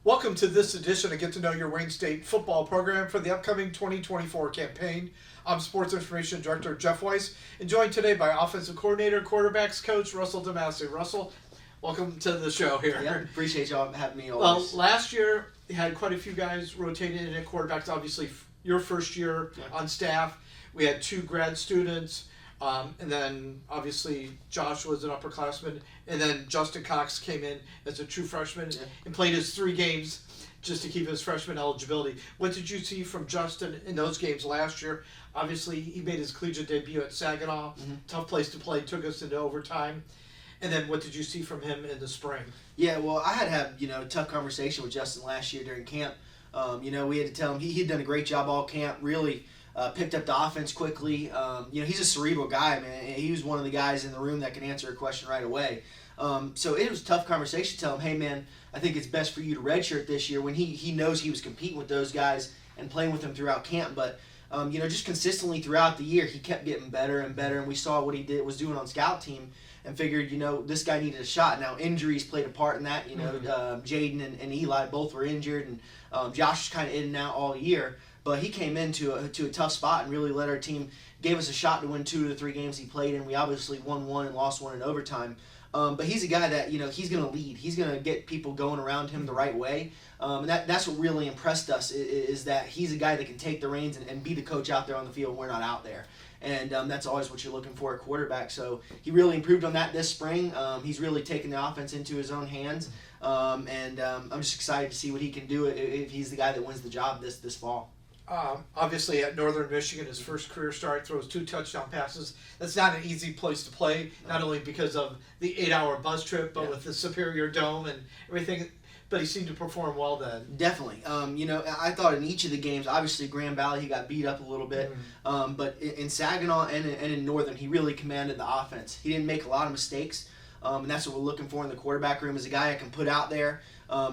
Welcome to this edition of Get to Know Your Wayne State football program for the upcoming 2024 campaign. I'm Sports Information Director Jeff Weiss, and joined today by Offensive Coordinator, Quarterbacks Coach Russell DeMasi. Russell, welcome to the show here. Yeah, appreciate y'all having me on. Well, last year you had quite a few guys rotated in at quarterbacks. Obviously, your first year on staff, we had 2 grad students. And then obviously Josh was an upperclassman, and then Justin Cox came in as a true freshman and played his 3 games just to keep his freshman eligibility. What did you see from Justin in those games last year? Obviously, he made his collegiate debut at Saginaw. Tough place to play, took us into overtime. And then what did you see from him in the spring? Yeah, well, I had to have a tough conversation with Justin last year during camp. We had to tell him he'd done a great job all camp, really picked up the offense quickly. He's a cerebral guy, man. He was one of the guys in the room that can answer a question right away. So it was a tough conversation to tell him, hey, man, I think it's best for you to redshirt this year when he knows he was competing with those guys and playing with them throughout camp. But, just consistently throughout the year, he kept getting better and better, and we saw what he was doing on scout team and figured, this guy needed a shot. Now, injuries played a part in that. Jaden and Eli both were injured, and Josh was kind of in and out all year. But he came into a tough spot and really led our team, gave us a shot to win 2 of the 3 games he played in. We obviously won 1 and lost 1 in overtime. But he's a guy that, he's going to lead. He's going to get people going around him the right way. And that's what really impressed us is that he's a guy that can take the reins and be the coach out there on the field when we're not out there. And that's always what you're looking for at quarterback. So he really improved on that this spring. He's really taken the offense into his own hands. I'm just excited to see what he can do if he's the guy that wins the job this fall. Obviously, at Northern Michigan, his first career start, throws 2 touchdown passes. That's not an easy place to play, not only because of the 8-hour bus trip, but with the Superior Dome and everything. But he seemed to perform well then. Definitely. I thought in each of the games, obviously Grand Valley, he got beat up a little bit. But in Saginaw and in Northern, he really commanded the offense. He didn't make a lot of mistakes. And that's what we're looking for in the quarterback room, is a guy that can put out there.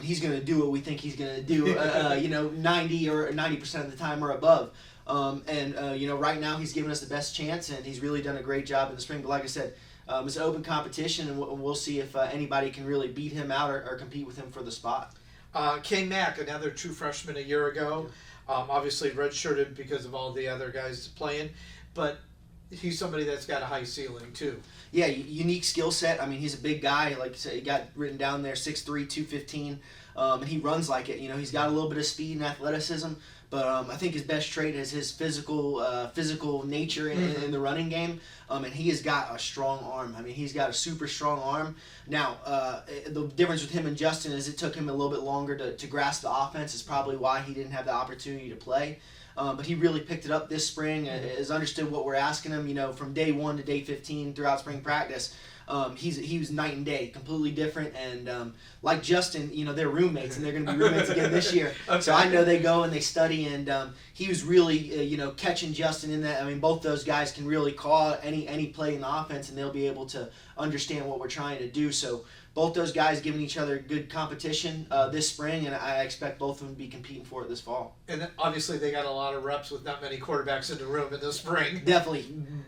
He's going to do what we think he's going to do, 90 or 90% of the time or above. Right now he's given us the best chance, and he's really done a great job in the spring. But like I said, it's an open competition, and we'll see if anybody can really beat him out or compete with him for the spot. Kane Mack, another true freshman a year ago, obviously redshirted because of all the other guys playing, but he's somebody that's got a high ceiling too. Yeah, unique skill set. I mean, he's a big guy. Like you said, he got written down there, 6'3", 215, and he runs like it. He's got a little bit of speed and athleticism, but I think his best trait is his physical nature in the running game. And he has got a strong arm. I mean, he's got a super strong arm. Now, the difference with him and Justin is it took him a little bit longer to grasp the offense. Is probably why he didn't have the opportunity to play. But he really picked it up this spring, has understood what we're asking him, from day 1 to day 15 throughout spring practice. He was night and day, completely different. And like Justin, they're roommates, and they're going to be roommates again this year. Okay. So I know they go and they study, and he was really, catching Justin in that. I mean, both those guys can really call any play in the offense, and they'll be able to understand what we're trying to do. So both those guys giving each other good competition this spring, and I expect both of them to be competing for it this fall. And then obviously they got a lot of reps with not many quarterbacks in the room in the spring. Definitely,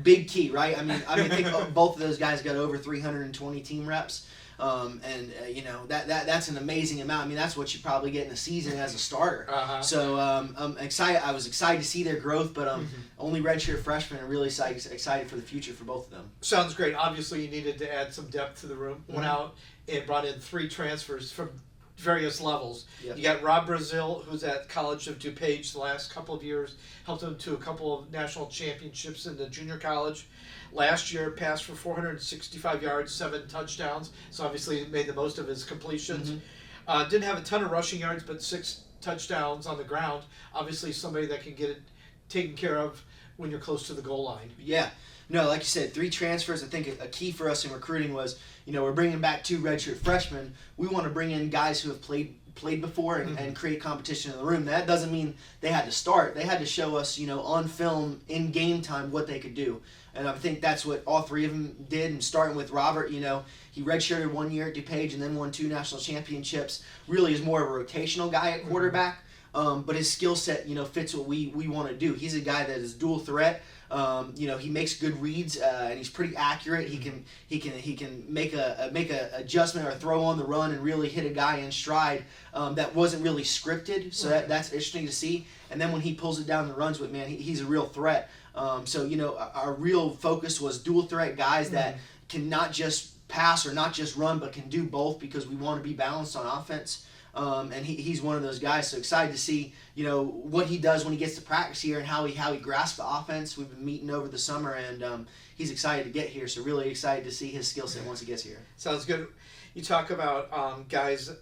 big key, right? I think both of those guys got over 320 team reps, that's an amazing amount. I mean, that's what you probably get in a season as a starter. So I'm excited. I was excited to see their growth, but only redshirt freshmen, and really excited for the future for both of them. Sounds great. Obviously, you needed to add some depth to the room. Went out and brought in 3 transfers from various levels. Yep. You got Rob Brazil, who's at College of DuPage the last couple of years, helped him to a couple of national championships in the junior college. Last year, passed for 465 yards, 7 touchdowns, so obviously made the most of his completions. Didn't have a ton of rushing yards, but 6 touchdowns on the ground. Obviously somebody that can get it taken care of when you're close to the goal line. Yeah. No, like you said, 3 transfers. I think a key for us in recruiting was, we're bringing back 2 redshirt freshmen. We want to bring in guys who have played before and create competition in the room. That doesn't mean they had to start. They had to show us, on film, in game time, what they could do. And I think that's what all 3 of them did. And starting with Robert, he redshirted 1 year at DuPage and then won 2 national championships. Really is more of a rotational guy at quarterback. but his skill set, fits what we want to do. He's a guy that is dual threat. He makes good reads, and he's pretty accurate. He can make a adjustment or throw on the run and really hit a guy in stride that wasn't really scripted. So that's interesting to see. And then when he pulls it down and runs with, man, he's a real threat. Our real focus was dual threat guys that can not just pass or not just run, but can do both, because we want to be balanced on offense. And he's one of those guys. So excited to see, what he does when he gets to practice here and how he grasps the offense. We've been meeting over the summer, and he's excited to get here. So really excited to see his skill set once he gets here. Sounds good. You talk about guys,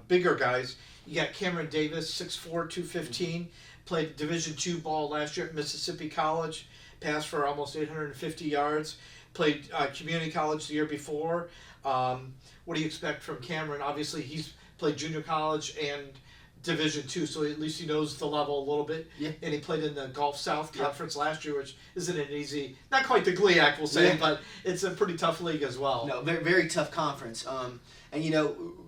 bigger guys. You got Cameron Davis, 6'4", 215, played Division II ball last year at Mississippi College, passed for almost 850 yards, played community college the year before. What do you expect from Cameron? Obviously, he's played junior college and Division II, so at least he knows the level a little bit. Yeah. And he played in the Gulf South Conference last year, which isn't an easy, not quite the GLIAC, we'll say, but it's a pretty tough league as well. No, very, very tough conference. And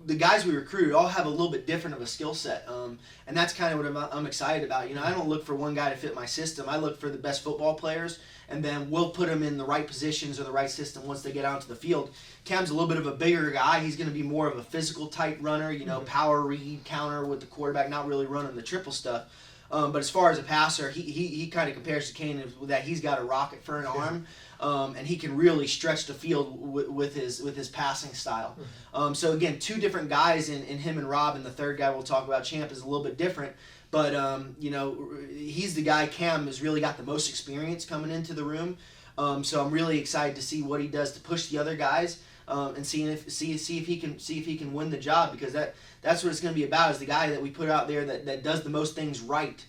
the guys we recruited all have a little bit different of a skill set, and that's kind of what I'm excited about. I don't look for one guy to fit my system. I look for the best football players, and then we'll put them in the right positions or the right system once they get out into the field. Cam's a little bit of a bigger guy. He's going to be more of a physical type runner, power read, counter with the quarterback, not really running the triple stuff. But as far as a passer, he kind of compares to Kane with that he's got a rocket for an arm, and he can really stretch the field with his passing style. So again, two different guys in him and Rob, and the third guy we'll talk about, Champ, is a little bit different. But he's the guy. Cam has really got the most experience coming into the room. So I'm really excited to see what he does to push the other guys, and see if he can win the job, because that's what it's going to be about. Is the guy that we put out there that does the most things right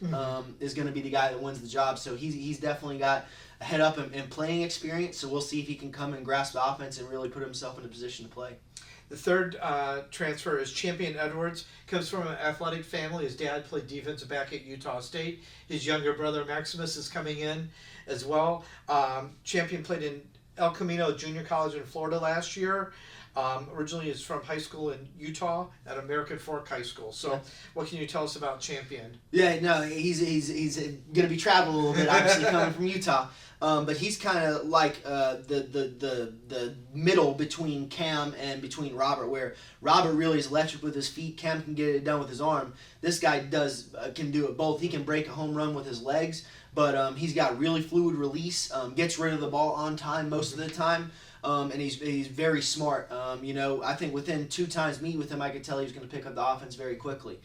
is going to be the guy that wins the job. So he's definitely got a head up in playing experience. So we'll see if he can come and grasp the offense and really put himself in a position to play. The third transfer is Champion Edwards. Comes from an athletic family. His dad played defensive back at Utah State. His younger brother Maximus is coming in as well. Champion played in El Camino Junior College in Florida last year. Originally is from high school in Utah at American Fork High School. So what can you tell us about Champion? Yeah, no, he's going to be traveling a little bit, obviously, coming from Utah. But he's kind of like the middle between Cam and between Robert, where Robert really is electric with his feet. Cam can get it done with his arm. This guy can do it both. He can break a home run with his legs, but he's got really fluid release, gets rid of the ball on time most of the time. And he's very smart. I think within 2 times meet with him, I could tell he was going to pick up the offense very quickly.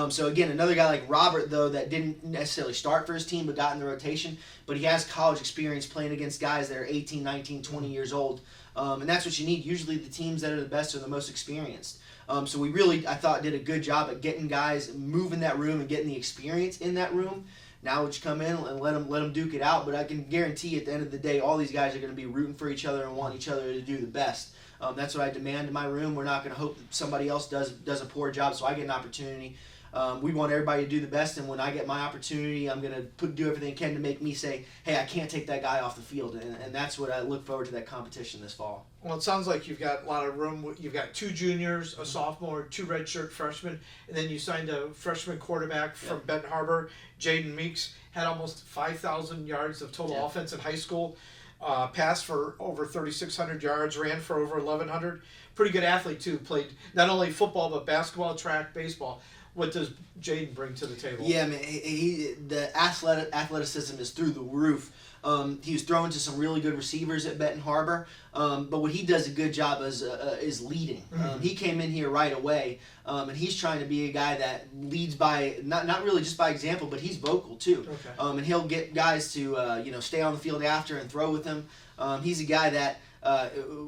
So again, another guy like Robert, though, that didn't necessarily start for his team but got in the rotation, but he has college experience playing against guys that are 18, 19, 20 years old. And that's what you need. Usually the teams that are the best are the most experienced. So we really, I thought, did a good job at getting guys moving that room and getting the experience in that room. Now we just come in and let them duke it out. But I can guarantee at the end of the day, all these guys are going to be rooting for each other and want each other to do the best. That's what I demand in my room. We're not going to hope that somebody else does a poor job so I get an opportunity. We want everybody to do the best, and when I get my opportunity, I'm going to do everything I can to make me say, hey, I can't take that guy off the field. And that's what I look forward to, that competition this fall. Well, it sounds like you've got a lot of room. You've got 2 juniors, a sophomore, 2 redshirt freshmen, and then you signed a freshman quarterback from Benton Harbor, Jaden Meeks. Had almost 5,000 yards of total offense in high school. Passed for over 3,600 yards, ran for over 1,100. Pretty good athlete, too. Played not only football, but basketball, track, baseball. What does Jaden bring to the table? Yeah, man, the athleticism is through the roof. He was throwing to some really good receivers at Benton Harbor, but what he does a good job is leading. He came in here right away, and he's trying to be a guy that leads by not really just by example, but he's vocal too. Okay. And he'll get guys to stay on the field after and throw with him. He's a guy that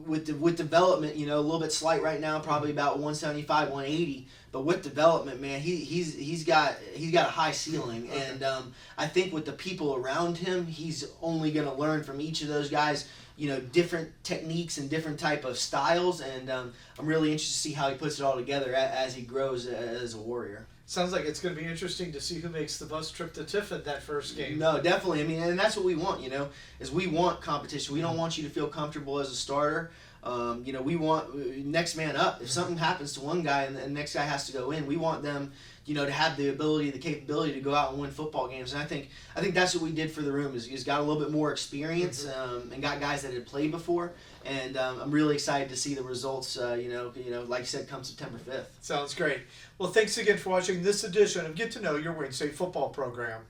with development, a little bit slight right now, probably about 175, 180. But with development, man, he's got a high ceiling, and I think with the people around him, he's only going to learn from each of those guys, different techniques and different type of styles, and I'm really interested to see how he puts it all together as he grows as a Warrior. Sounds like it's going to be interesting to see who makes the bus trip to Tiffin that first game. No, definitely. I mean, and that's what we want, is we want competition. We don't want you to feel comfortable as a starter. You know, we want next man up. If something happens to one guy and the next guy has to go in, we want them, you know, to have the ability, the capability to go out and win football games. And I think that's what we did for the room is got a little bit more experience and got guys that had played before. And I'm really excited to see the results. You know, like you said, come September 5th. Sounds great. Well, thanks again for watching this edition of Get to Know Your Wayne State Football Program.